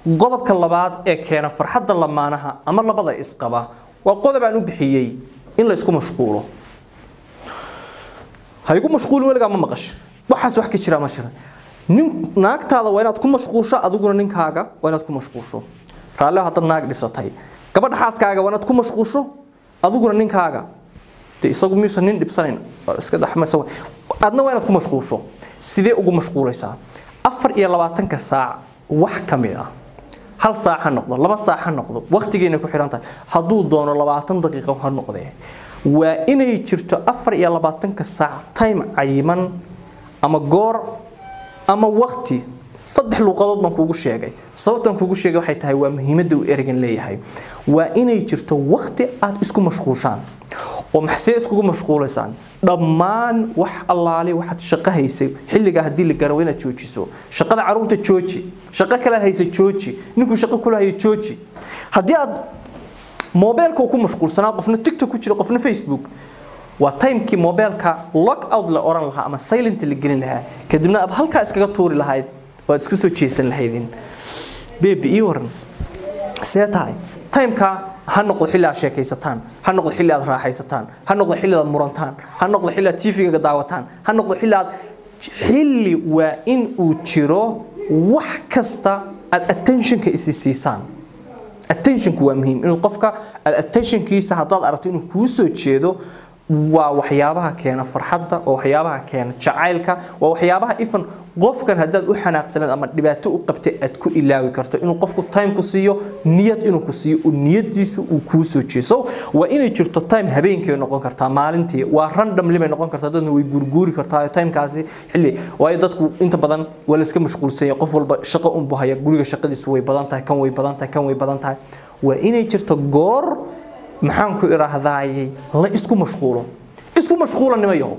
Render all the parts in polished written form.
qodobka labaad ee keena farxadda lamaanaha ama labada isqaba waa qodob aan u bixiyay in la isku mashquulo haygu mashquul weliga ma maqash waxaas wax ka jira ma jira nin naagtaada waa inaad ku mashquusho adiguna ninkaaga waa inaad ku mashquusho raale hadda naag dhibsatay gabadha xaaskaaga waa inaad ku mashquusho adiguna ninkaaga isagu miisa nin dhibsanayn iska dhaxmayso adna waa inaad ku mashquusho sidee ugu mashquulaysaa 24 saac wax kamid ah hal saac ha noqdo laba saac ha noqdo waqtigeena ku xiran tahay haduu doono 20 daqiiqo ha noqdee waa inay jirto 24 saac time cayiman ama goor ama waqti saddex luqadood baan kuugu sheegay sababtan kuugu sheegay waxay tahay waa muhiimadda uu ergan leeyahay waa inay jirto waqti aad isku mashquushaan oo maxsee isku mashquulaysaan dhammaan wax allaale waxaad shaqo haysay xilliga hadii la garo inaad joojiso shaqada caruurta jooji shaqo kale haysay jooji ninku shaqo kula hayo jooji hadii aad mobilka ku mashquulsanaa qofna TikTok ku jira qofna Facebook waa timekii mobilka lock out la oran lahaa ama silent la gelin lahaa kadibna aad halka iskaga tuuri lahayd waad isku soo jeesan lahaydin baby ii waran seetahay timeka ha noqdo xilli aad sheekaysataan ha noqdo xilli aad raaxaysataan ha noqdo xilli aad murantaan ha noqdo xilli aad TV-ga daawataan ha noqdo xilli waa in uu jiro wax kasta aad attention-ka siisaan attention-ku waa muhiim inuu qofka attention-kiisa hadaad aragto inuu kuu soo jeedo waa waxyaabaha keena farxadda oo waxyaabaha keena jacaylka waa waxyaabaha ifan qofkan hadaad u xanaaqsanad ama dhibaato u qabtay aad ku ilaawi karto inuu qofku time ku siiyo niyad inuu ku siiyo oo niyadiisu uu ku soo jeeso waa inay jirto time habeenkii noqon kartaa maalintii waa random limay noqon kartaa dadna way gurguuri kartaa timekaasi xilli way dadku inta badan wala iska mashquulsan yahay qof walba shaqo u bahaya guriga shaqadiisu way badan tahay kan way badan tahay kan way badan tahay waa inay jirto goor maxaan ku iraahdaayay la isku mashquulanimayo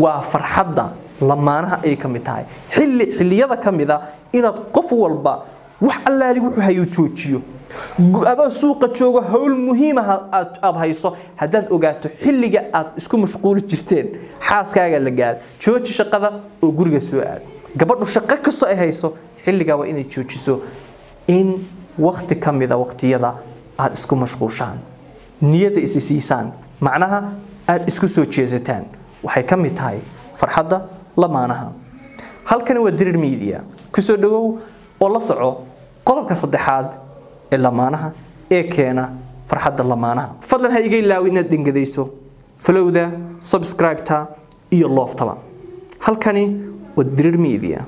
waa farxadda lamaanaha ay kamid tahay xilliyada kamida inaad qof walba wax allaali wuxuu hayo joojiyo aba suuqa joogo hawl muhiim ah aad hayso hadaad ogaato xilliga aad isku mashquul jirteen xaaskaaga la gaar jooji shaqada oo guriga soo aad gabadhu shaqo kasto ay hayso xilliga waa inay joojiso in waqti kamida waqtiyada aad isku mashquushaan niyada isiisaan macnaha aad isku soo jeesataan waxay kamid tahay farxadda lamaanaha halkan waa Dirir Media ku soo dhawow oo la soco qodobka saddexaad ee lamaanaha ee keena farxadda lamaanaha fadlan ha iga ilaawin inaad dhingadayso follow-da subscribe-ta iyo love-taba halkani waa Dirir Media